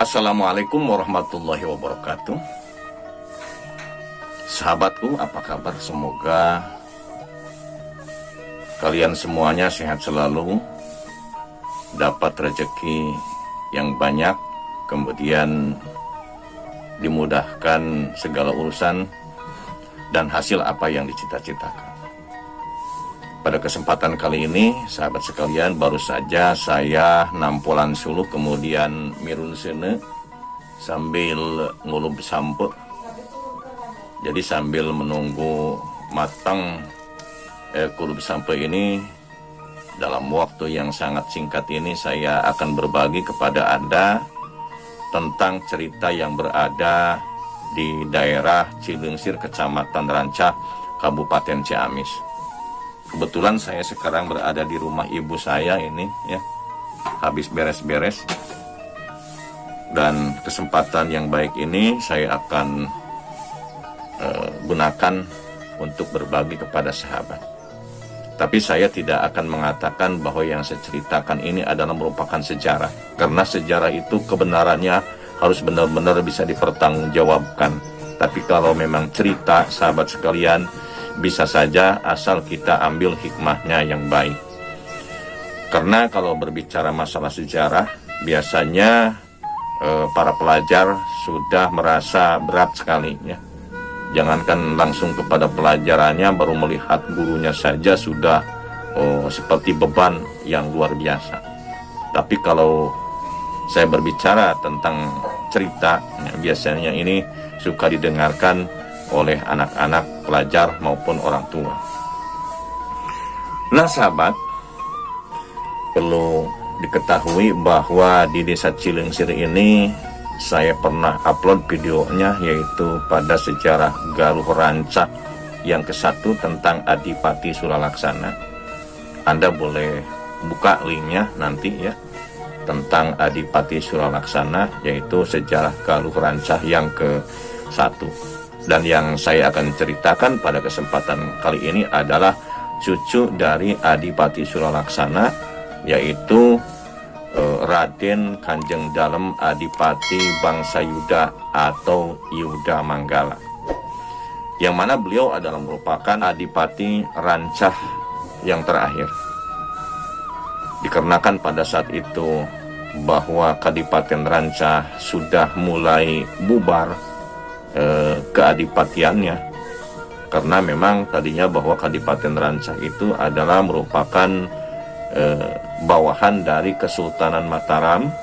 Assalamualaikum warahmatullahi wabarakatuh. Sahabatku, apa kabar? Semoga kalian semuanya sehat selalu, dapat rezeki yang banyak, kemudian dimudahkan segala urusan dan hasil apa yang dicita-citakan. Pada kesempatan kali ini, sahabat sekalian, baru saja saya nampolan suluh kemudian mirun sene sambil ngulub sampe. Jadi sambil menunggu matang kulub sampe ini, dalam waktu yang sangat singkat ini saya akan berbagi kepada Anda tentang cerita yang berada di daerah Cileungsir, Kecamatan Rancah, Kabupaten Ciamis. Kebetulan saya sekarang berada di rumah ibu saya ini ya, habis beres-beres, dan kesempatan yang baik ini saya akan gunakan untuk berbagi kepada sahabat. Tapi saya tidak akan mengatakan bahwa yang saya ceritakan ini adalah merupakan sejarah, karena sejarah itu kebenarannya harus benar-benar bisa dipertanggungjawabkan. Tapi kalau memang cerita, sahabat sekalian, bisa saja asal kita ambil hikmahnya yang baik. Karena kalau berbicara masalah sejarah, biasanya para pelajar sudah merasa berat sekali ya. Jangankan langsung kepada pelajarannya, baru melihat gurunya saja sudah seperti beban yang luar biasa. Tapi kalau saya berbicara tentang cerita, ya, biasanya ini suka didengarkan oleh anak-anak pelajar maupun orang tua. Nah sahabat, perlu diketahui bahwa di desa Cileungsir ini saya pernah upload videonya, yaitu pada sejarah Galuh Rancah yang ke-1 tentang Adipati Suralaksana. Anda boleh buka linknya nanti ya, tentang Adipati Suralaksana, yaitu sejarah Galuh Rancah yang ke-1. Dan yang saya akan ceritakan pada kesempatan kali ini adalah cucu dari Adipati Suralaksana, yaitu Raden Kanjeng Dalem Adipati Bangsa Yuda atau Yuda Manggala, yang mana beliau adalah merupakan Adipati Rancah yang terakhir. Dikarenakan pada saat itu bahwa Kadipaten Rancah sudah mulai bubar keadipatiannya, karena memang tadinya bahwa Kadipaten Rancah itu adalah merupakan bawahan dari Kesultanan Mataram.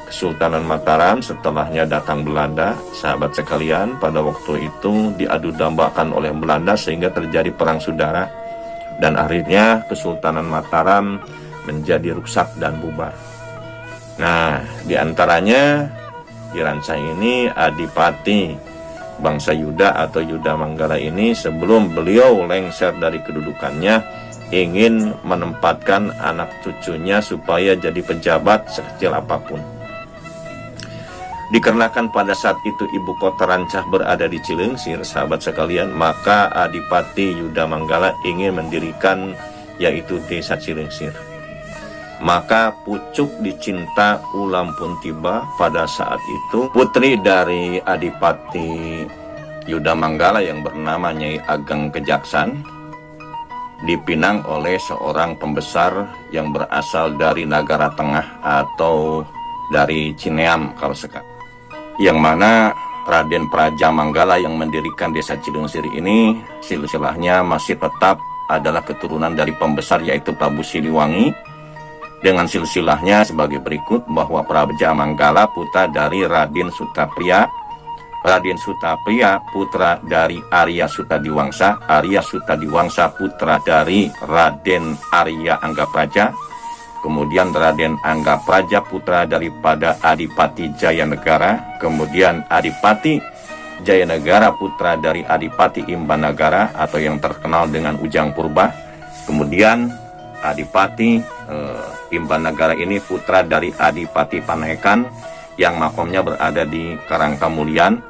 Kesultanan Mataram setelahnya datang Belanda, sahabat sekalian. Pada waktu itu diadu dambakan oleh Belanda sehingga terjadi perang saudara, dan akhirnya Kesultanan Mataram menjadi rusak dan bubar. Nah, diantaranya di Rancah ini Adipati Bangsa Yuda atau Yuda Manggala ini, sebelum beliau lengser dari kedudukannya, ingin menempatkan anak cucunya supaya jadi pejabat sekecil apapun. Dikarenakan pada saat itu ibu kota Rancah berada di Cileungsir, sahabat sekalian, maka Adipati Yuda Manggala ingin mendirikan yaitu desa Cileungsir. Maka pucuk dicinta ulam pun tiba. Pada saat itu putri dari Adipati Yuda Manggala yang bernama Nyai Ageng Kejaksan dipinang oleh seorang pembesar yang berasal dari Nagara Tengah atau dari Cineam kalau sekarang, yang mana Raden Praja Manggala yang mendirikan desa Cileungsir ini silsilahnya masih tetap adalah keturunan dari pembesar, yaitu Prabu Siliwangi, dengan silsilahnya sebagai berikut, bahwa Praja Manggala putra dari Raden Sutapriya, Raden Sutapriya putra dari Arya Sutadiwangsa, Arya Sutadiwangsa putra dari Raden Arya Anggapraja, kemudian Raden Anggapraja putra daripada Adipati Jayanegara, kemudian Adipati Jayanegara putra dari Adipati Imbanagara atau yang terkenal dengan Ujang Purba, kemudian Adipati Imbanagara ini putra dari Adipati Panekan yang makomnya berada di Karangkamulian,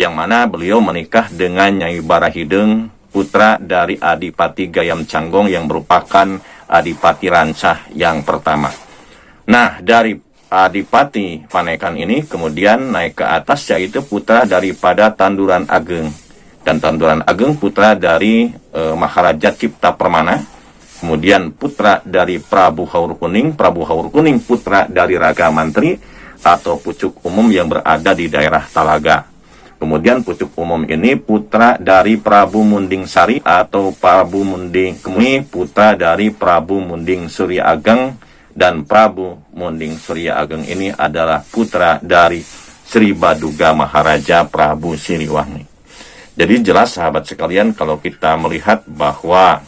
yang mana beliau menikah dengan Nyai Barahideng, putra dari Adipati Gayam Canggong yang merupakan Adipati Rancah yang pertama. Nah, dari Adipati Panekan ini kemudian naik ke atas, yaitu putra daripada Tanduran Ageng. Dan Tanduran Ageng putra dari Maharaja Cipta Permana. Kemudian putra dari Prabu Haur Kuning. Prabu Haur Kuning putra dari Raga Mantri atau Pucuk Umum yang berada di daerah Talaga. Kemudian Pucuk Umum ini putra dari Prabu Munding Sari atau Prabu Munding Kemuni, putra dari Prabu Munding Surya Ageng. Dan Prabu Munding Surya Ageng ini adalah putra dari Sri Baduga Maharaja Prabu Siliwangi. Jadi jelas sahabat sekalian, kalau kita melihat bahwa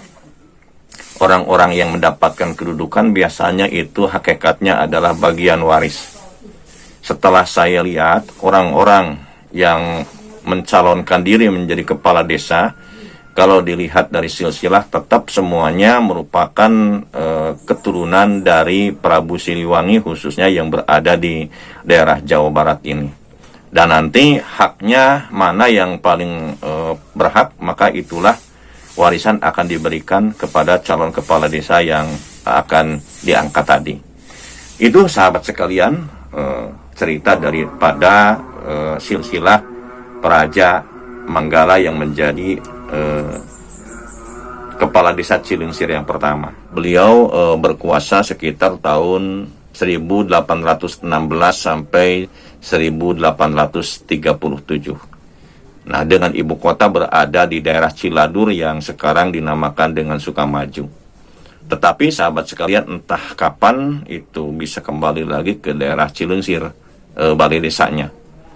orang-orang yang mendapatkan kedudukan biasanya itu hakikatnya adalah bagian waris. Setelah saya lihat orang-orang yang mencalonkan diri menjadi kepala desa, kalau dilihat dari silsilah tetap semuanya merupakan keturunan dari Prabu Siliwangi, khususnya yang berada di daerah Jawa Barat ini. Dan nanti haknya mana yang paling berhak, maka itulah warisan akan diberikan kepada calon kepala desa yang akan diangkat tadi. Itu sahabat sekalian cerita daripada silsilah Praja Manggala yang menjadi kepala desa Cilingsir yang pertama. Beliau berkuasa sekitar tahun 1816 sampai 1837. Nah, dengan ibu kota berada di daerah Ciladur yang sekarang dinamakan dengan Sukamaju. Tetapi sahabat sekalian, entah kapan itu bisa kembali lagi ke daerah Cilingsir, balai desanya.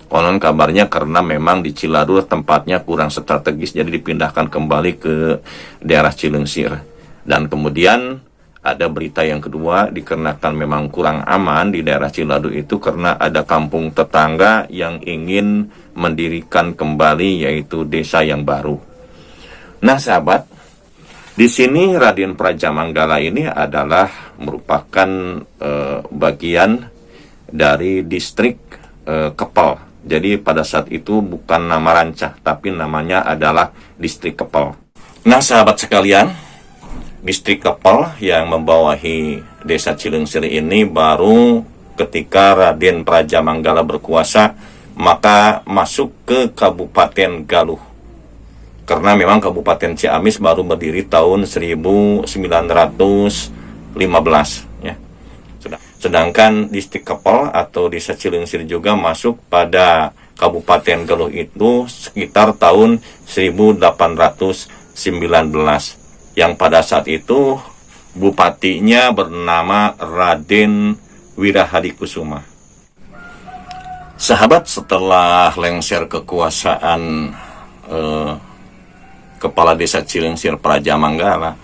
Konon kabarnya karena memang di Ciladur tempatnya kurang strategis, jadi dipindahkan kembali ke daerah Cilingsir. Dan kemudian ada berita yang kedua, dikarenakan memang kurang aman di daerah Ciladur itu karena ada kampung tetangga yang ingin mendirikan kembali, yaitu desa yang baru. Nah sahabat, di sini Raden Praja Manggala ini adalah merupakan bagian dari distrik Kepel. Jadi pada saat itu bukan nama Rancah, tapi namanya adalah distrik Kepel. Nah sahabat sekalian, distrik Kepel yang membawahi desa Cilingsir ini baru ketika Raden Praja Manggala berkuasa, maka masuk ke Kabupaten Galuh. Karena memang Kabupaten Ciamis baru berdiri tahun 1915 ya. Sedangkan distrik Kepel atau desa Cilingsir juga masuk pada Kabupaten Galuh itu sekitar tahun 1819. Yang pada saat itu bupatinya bernama Raden Wirahadikusuma. Sahabat, setelah lengser kekuasaan kepala desa Cilingsir Praja Manggala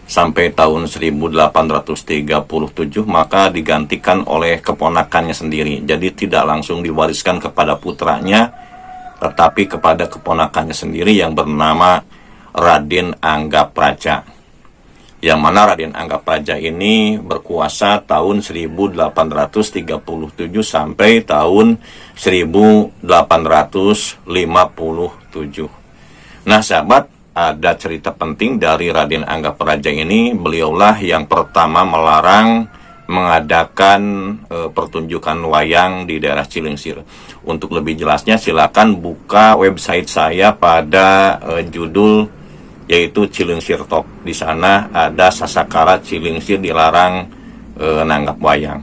sampai tahun 1837, maka digantikan oleh keponakannya sendiri. Jadi tidak langsung diwariskan kepada putranya, tetapi kepada keponakannya sendiri yang bernama Raden Angga Praja. Yang mana Raden Angga Praja ini berkuasa tahun 1837 sampai tahun 1857. Nah sahabat, ada cerita penting dari Raden Angga Praja ini. Beliaulah yang pertama melarang mengadakan pertunjukan wayang di daerah Cilingsir. Untuk lebih jelasnya silakan buka website saya pada judul yaitu Cilingsir Talk. Di sana ada sasakara Cilingsir dilarang nanggap wayang.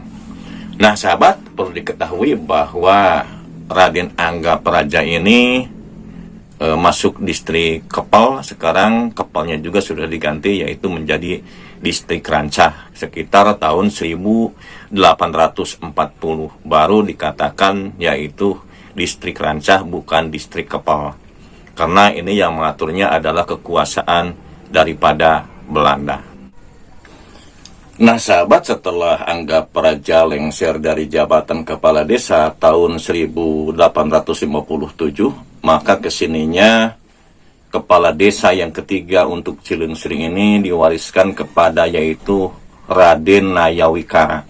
Nah sahabat, perlu diketahui bahwa Raden Angga Praja ini masuk distrik Kepel. Sekarang Kepelnya juga sudah diganti, yaitu menjadi distrik Rancah sekitar tahun 1840 baru dikatakan yaitu distrik Rancah, bukan distrik Kepel, karena ini yang mengaturnya adalah kekuasaan daripada Belanda. Nah sahabat, setelah Angga Praja lengser dari jabatan kepala desa tahun 1857, maka kesininya kepala desa yang ketiga untuk Cilingsir ini diwariskan kepada yaitu Raden Nayawikara.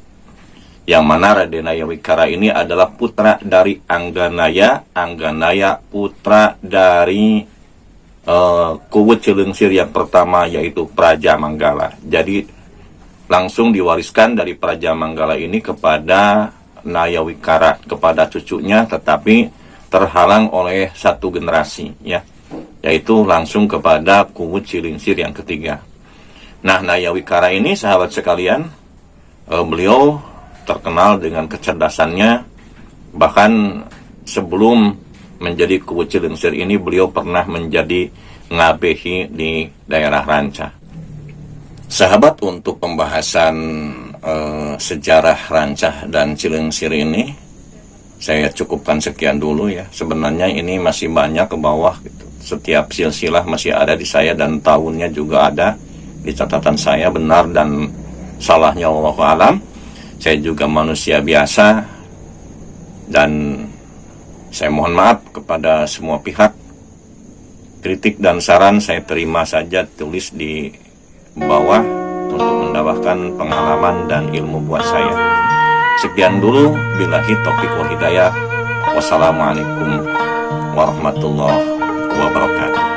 Yang mana Raden Nayawikara ini adalah putra dari Angganaya. Angganaya putra dari Kuwut Cilingsir yang pertama yaitu Praja Manggala. Jadi langsung diwariskan dari Praja Manggala ini kepada Nayawikara, kepada cucunya, tetapi terhalang oleh satu generasi, ya, yaitu langsung kepada Kuwut Cilingsir yang ketiga. Nah, Nayawikara ini, sahabat sekalian, beliau terkenal dengan kecerdasannya. Bahkan sebelum menjadi Kuwut Cilingsir ini, beliau pernah menjadi ngabehi di daerah Ranca. Sahabat, untuk pembahasan sejarah Ranca dan Cilingsir ini saya cukupkan sekian dulu, ya. Sebenarnya ini masih banyak ke bawah gitu. Setiap silsilah masih ada di saya dan tahunnya juga ada di catatan saya, benar dan salahnya wallahu alam. Saya juga manusia biasa dan saya mohon maaf kepada semua pihak. Kritik dan saran saya terima saja, tulis di bawah untuk mendapatkan pengalaman dan ilmu buat saya. Sekian dulu, billahi taufiq wal hidayah. Wassalamualaikum warahmatullahi wabarakatuh.